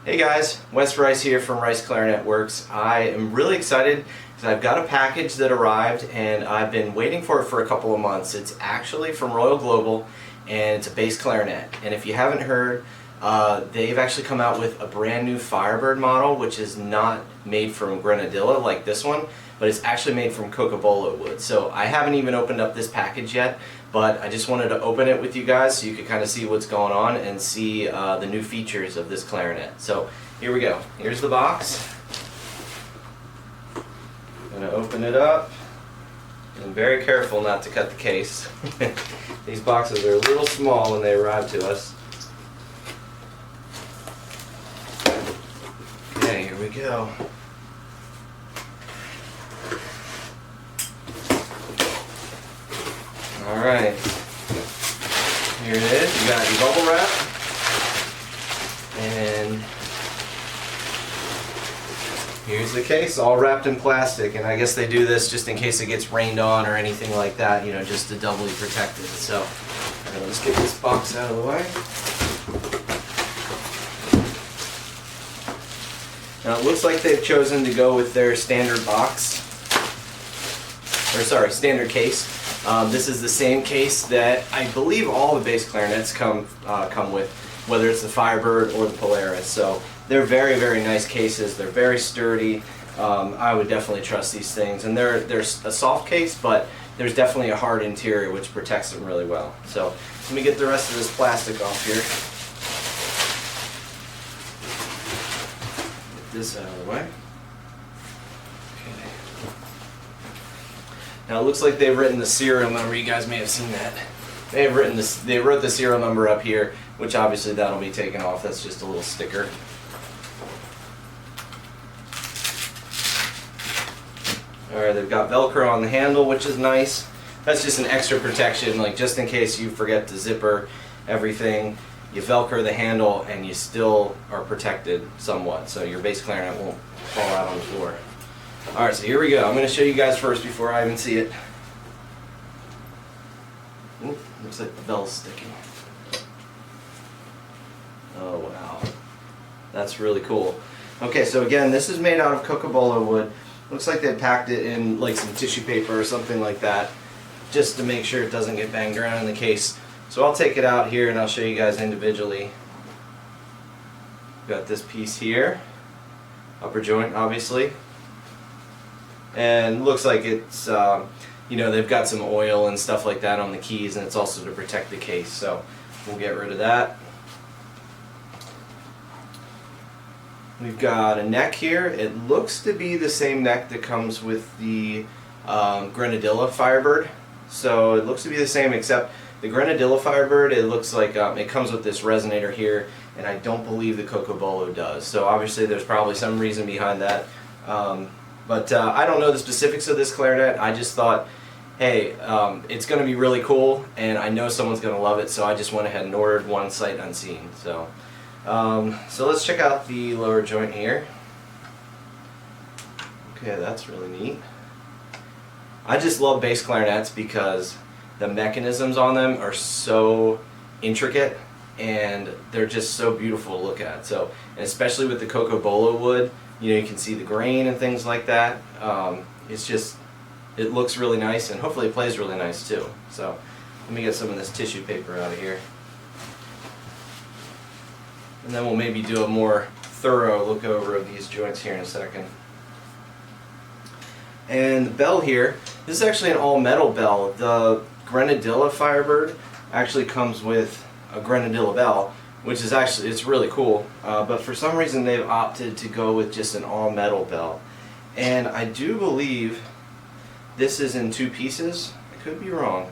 Hey guys, Wes Rice here from Rice Clarinet Works. I am really excited because I've got a package that arrived and I've been waiting for it for a couple of months. It's actually from Royal Global and it's a bass clarinet. And if you haven't heard, they've actually come out with a brand new Firebird model, which is not made from grenadilla like this one, but it's actually made from Cocobolo wood. So I haven't even opened up this package yet, but I just wanted to open it with you guys so you could kind of see what's going on and see the new features of this clarinet. So here we go. Here's the box. I'm going to open it up. And very careful not to cut the case. These boxes are a little small when they arrive to us. Okay, here we go. Alright, here it is. You got your bubble wrap, and here's the case, all wrapped in plastic. And I guess they do this just in case it gets rained on or anything like that, you know, just to doubly protect it. So, let's get this box out of the way. Now it looks like they've chosen to go with their standard box, or sorry, standard case. This is the same case that I believe all the bass clarinets come with, whether it's the Firebird or the Polaris. So they're very, very nice cases. They're very sturdy. I would definitely trust these things. And they're a soft case, but there's definitely a hard interior which protects them really well. So let me get the rest of this plastic off here. Get this out of the way. Now it looks like they've written the serial number. You guys may have seen that. They wrote the serial number up here, which obviously that'll be taken off. That's just a little sticker. Alright, they've got Velcro on the handle, which is nice. That's just an extra protection, like just in case you forget to zipper everything. You Velcro the handle and you still are protected somewhat, so your bass clarinet won't fall out on the floor. Alright, so here we go. I'm going to show you guys first before I even see it. Ooh, looks like the bell's sticking. Oh wow. That's really cool. Okay, so again, this is made out of Cocobolo wood. Looks like they packed it in like some tissue paper or something like that, just to make sure it doesn't get banged around in the case. So I'll take it out here and I'll show you guys individually. Got this piece here. Upper joint, obviously. And looks like it's, you know, they've got some oil and stuff like that on the keys, and it's also to protect the case. So we'll get rid of that. We've got a neck here. It looks to be the same neck that comes with the Grenadilla Firebird. So it looks to be the same, except the Grenadilla Firebird, it looks like it comes with this resonator here, and I don't believe the Cocobolo does. So obviously there's probably some reason behind that. But I don't know the specifics of this clarinet. I just thought, hey, it's going to be really cool, and I know someone's going to love it, so I just went ahead and ordered one sight unseen. So let's check out the lower joint here. Okay, that's really neat. I just love bass clarinets because the mechanisms on them are so intricate, and they're just so beautiful to look at. So, and especially with the Cocobolo wood, you know, you can see the grain and things like that. It's just, it looks really nice, and hopefully it plays really nice too. So let me get some of this tissue paper out of here, and then we'll maybe do a more thorough look over of these joints here in a second. And the bell here, this is actually an all metal bell. The Grenadilla Firebird actually comes with a Grenadilla bell, which is actually, it's really cool, but for some reason they've opted to go with just an all-metal bell. And I do believe this is in two pieces. I could be wrong.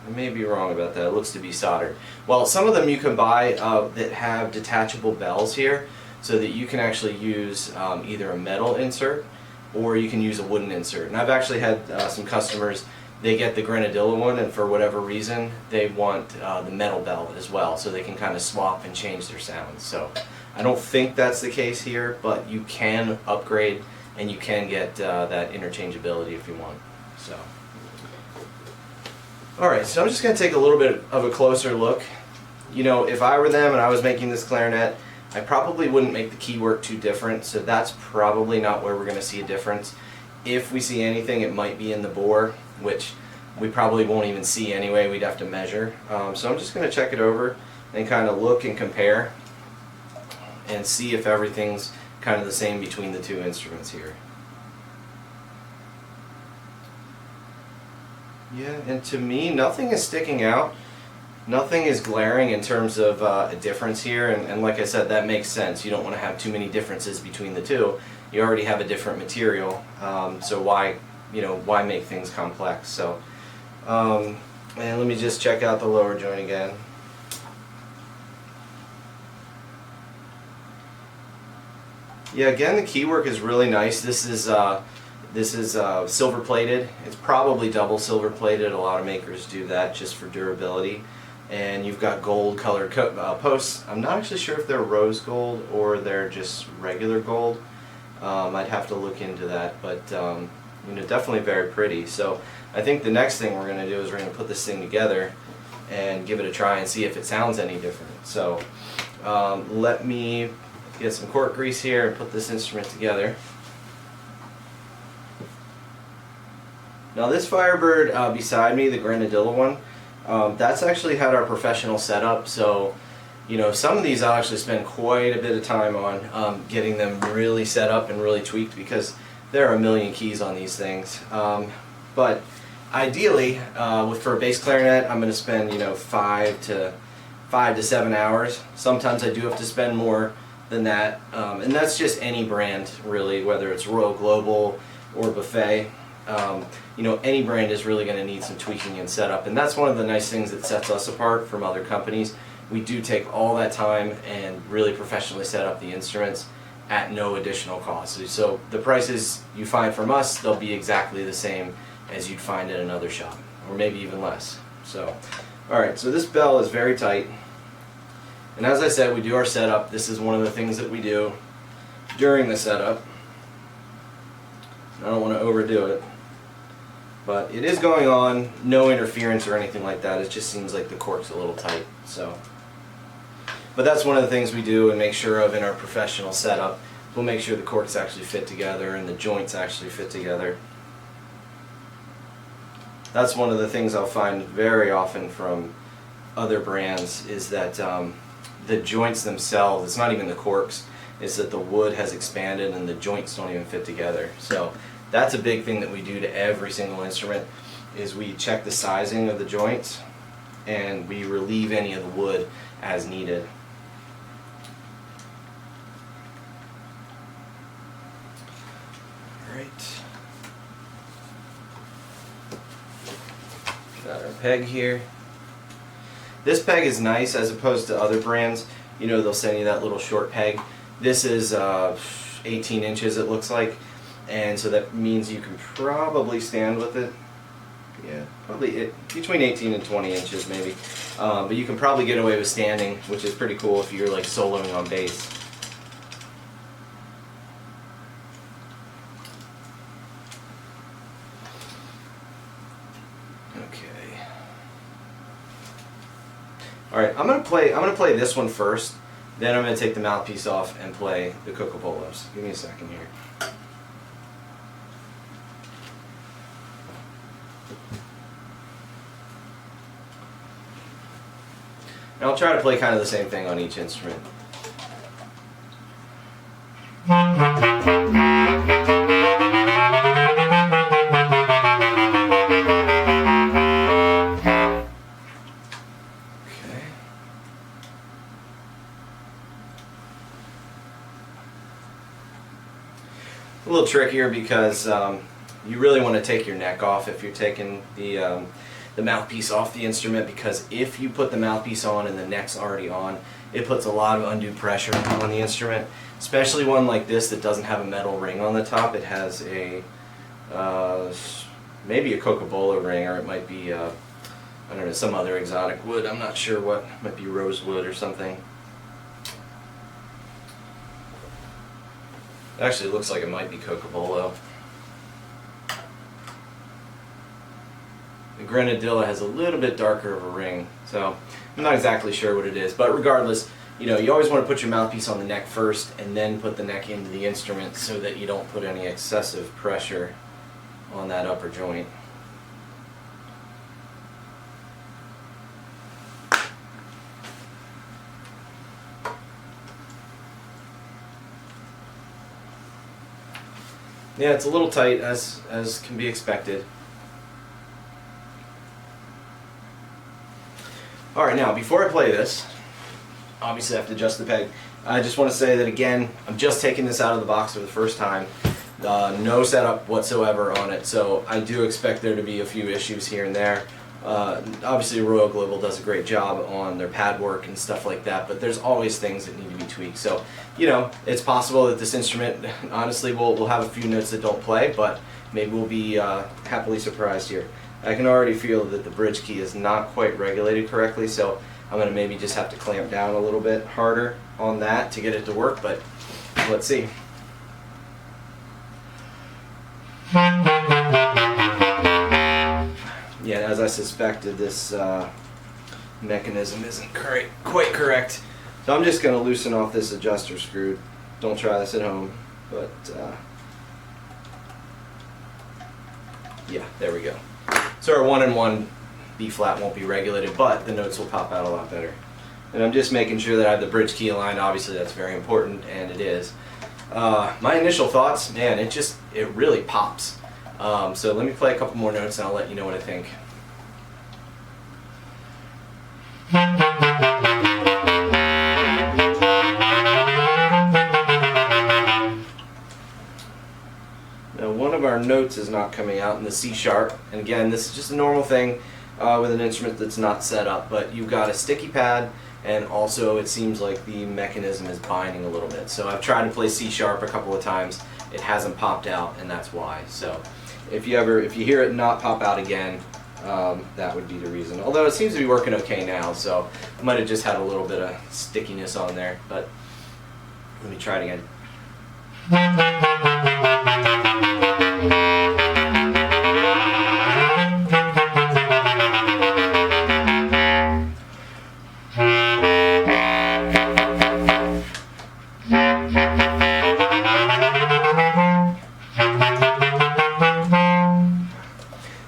I may be wrong about that. It looks to be soldered. Well, some of them you can buy that have detachable bells here, so that you can actually use either a metal insert or you can use a wooden insert. And I've actually had some customers, they get the Grenadilla one, and for whatever reason they want the metal bell as well, so they can kind of swap and change their sounds. So I don't think that's the case here, but you can upgrade and you can get that interchangeability if you want. So, alright, so I'm just going to take a little bit of a closer look. You know, if I were them and I was making this clarinet, I probably wouldn't make the keywork too different, so that's probably not where we're going to see a difference. If we see anything, it might be in the bore, which we probably won't even see anyway. We'd have to measure. So I'm just going to check it over and kind of look and compare and see if everything's kind of the same between the two instruments here. Yeah, and to me, nothing is sticking out. Nothing is glaring in terms of a difference here, and like I said, that makes sense. You don't want to have too many differences between the two. You already have a different material, so why make things complex? So, and let me just check out the lower joint again. Yeah, again, the keywork is really nice. This is silver plated. It's probably double silver plated. A lot of makers do that just for durability. And you've got gold colored posts. I'm not actually sure if they're rose gold or they're just regular gold. I'd have to look into that, but definitely very pretty. So I think the next thing we're going to do is we're going to put this thing together and give it a try and see if it sounds any different. So let me get some cork grease here and put this instrument together. Now this Firebird beside me, the Grenadilla one, that's actually had our professional setup, so some of these I'll actually spend quite a bit of time on getting them really set up and really tweaked, because there are a million keys on these things. But ideally, for a bass clarinet, I'm going to spend 5 to 7 hours. Sometimes I do have to spend more than that, and that's just any brand really, whether it's Royal Global or Buffet. Any brand is really going to need some tweaking and setup, and that's one of the nice things that sets us apart from other companies. We do take all that time and really professionally set up the instruments at no additional cost. So the prices you find from us, they'll be exactly the same as you'd find at another shop, or maybe even less. So, alright, so this bell is very tight, and as I said, we do our setup. This is one of the things that we do during the setup. I don't want to overdo it, but it is going on, no interference or anything like that. It just seems like the cork's a little tight. So, but that's one of the things we do and make sure of in our professional setup. We'll make sure the corks actually fit together and the joints actually fit together. That's one of the things I'll find very often from other brands, is that the joints themselves, it's not even the corks, it's that the wood has expanded and the joints don't even fit together. So that's a big thing that we do to every single instrument, is we check the sizing of the joints and we relieve any of the wood as needed. Alright. Got our peg here. This peg is nice as opposed to other brands. They'll send you that little short peg. This is 18 inches it looks like, and so that means you can probably stand with it. Yeah, probably between 18 and 20 inches maybe. But you can probably get away with standing, which is pretty cool if you're like soloing on bass. Okay. All right, I'm gonna play this one first. Then I'm gonna take the mouthpiece off and play the Cocobolos. Give me a second here. And I'll try to play kind of the same thing on each instrument. A little trickier because you really want to take your neck off if you're taking the mouthpiece off the instrument, because if you put the mouthpiece on and the neck's already on, it puts a lot of undue pressure on the instrument, especially one like this that doesn't have a metal ring on the top. It has a maybe a Cocobolo ring, or it might be I don't know, some other exotic wood. I'm not sure what. It might be rosewood or something. Actually, it looks like it might be Cocobolo. The Grenadilla has a little bit darker of a ring, so I'm not exactly sure what it is, but regardless, you know, you always want to put your mouthpiece on the neck first and then put the neck into the instrument so that you don't put any excessive pressure on that upper joint. Yeah, it's a little tight as can be expected. Alright, now before I play this, obviously I have to adjust the peg. I just want to say that again, I'm just taking this out of the box for the first time. No setup whatsoever on it, so I do expect there to be a few issues here and there. Obviously Royal Global does a great job on their pad work and stuff like that, but there's always things that need to be tweaked. So, you know, it's possible that this instrument, honestly, we'll have a few notes that don't play, but maybe we'll be happily surprised here. I can already feel that the bridge key is not quite regulated correctly, so I'm going to maybe just have to clamp down a little bit harder on that to get it to work, but let's see. Yeah, as I suspected, this mechanism isn't quite correct. So I'm just going to loosen off this adjuster screw. Don't try this at home, but yeah, there we go. So our 1 and 1 B flat won't be regulated, but the notes will pop out a lot better. And I'm just making sure that I have the bridge key aligned. Obviously that's very important, and it is. My initial thoughts, man, it really pops. So let me play a couple more notes and I'll let you know what I think. Now one of our notes is not coming out in the C sharp, and again this is just a normal thing with an instrument that's not set up, but you've got a sticky pad, and also it seems like the mechanism is binding a little bit. So I've tried to play C sharp a couple of times, it hasn't popped out, and that's why. So if you hear it not pop out again, that would be the reason. Although it seems to be working okay now, so I might have just had a little bit of stickiness on there, but let me try it again.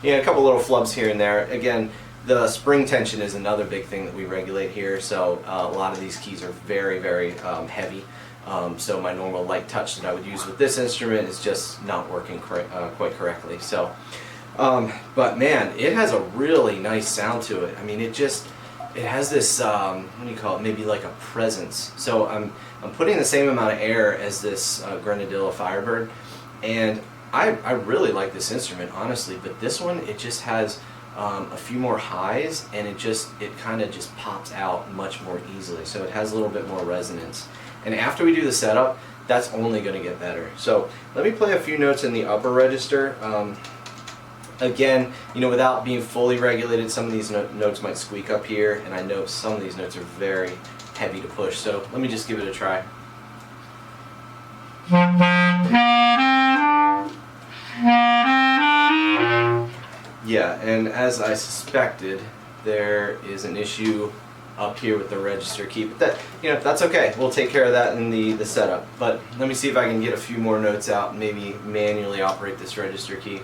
Yeah, a couple little flubs here and there. Again, the spring tension is another big thing that we regulate here, so a lot of these keys are very, very heavy. So my normal light touch that I would use with this instrument is just not working quite correctly. So, but man, it has a really nice sound to it. I mean, it has this, what do you call it, maybe like a presence. So I'm putting the same amount of air as this Grenadilla Firebird, and I really like this instrument, honestly, but this one, it just has a few more highs, and it kind of just pops out much more easily. So it has a little bit more resonance. And after we do the setup, that's only going to get better. So let me play a few notes in the upper register. Again, you know, without being fully regulated, some of these notes might squeak up here, and I know some of these notes are very heavy to push. So let me just give it a try. Yeah, and as I suspected, there is an issue up here with the register key, but that's okay. We'll take care of that in the setup. But let me see if I can get a few more notes out and maybe manually operate this register key.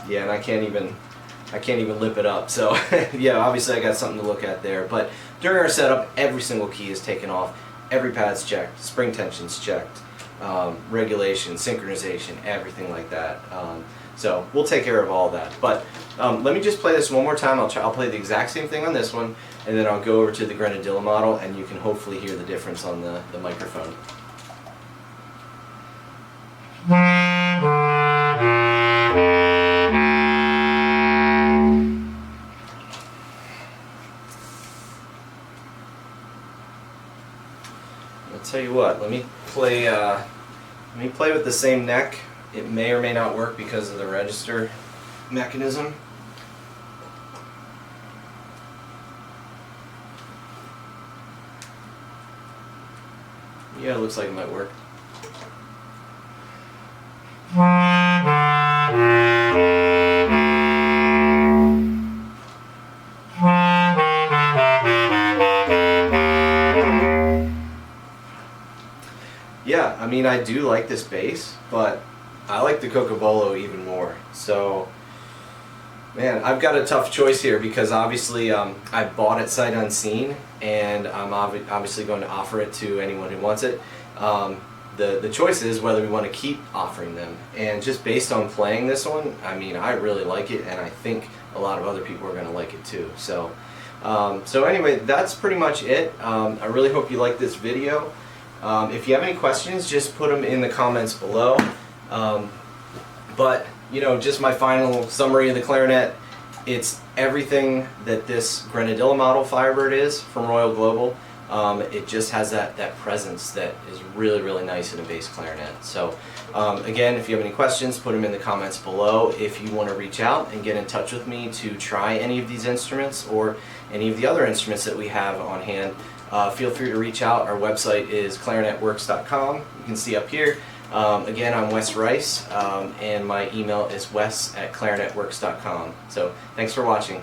Yeah, and I can't even lip it up. So yeah, obviously I got something to look at there. But during our setup, every single key is taken off. Every pad's checked, spring tension's checked, regulation, synchronization, everything like that. So we'll take care of all that. But let me just play this one more time. I'll play the exact same thing on this one, and then I'll go over to the Grenadilla model, and you can hopefully hear the difference on the microphone. I'll tell you what, let me play with the same neck. It may or may not work because of the register mechanism. Yeah, it looks like it might work. I mean, I do like this bass, but I like the Cocobolo even more. So, man, I've got a tough choice here because obviously I bought it sight unseen, and I'm obviously going to offer it to anyone who wants it. The choice is whether we want to keep offering them, and just based on playing this one, I mean, I really like it, and I think a lot of other people are going to like it too. So, so anyway, that's pretty much it. I really hope you liked this video. If you have any questions, just put them in the comments below. But you know, just my final summary of the clarinet. It's everything that this Grenadilla model Firebird is from Royal Global. It just has that presence that is really, really nice in a bass clarinet. So again, if you have any questions, put them in the comments below. If you want to reach out and get in touch with me to try any of these instruments or any of the other instruments that we have on hand, feel free to reach out. Our website is clarinetworks.com. You can see up here. Again, I'm Wes Rice, and my email is wes@clarinetworks.com. So thanks for watching.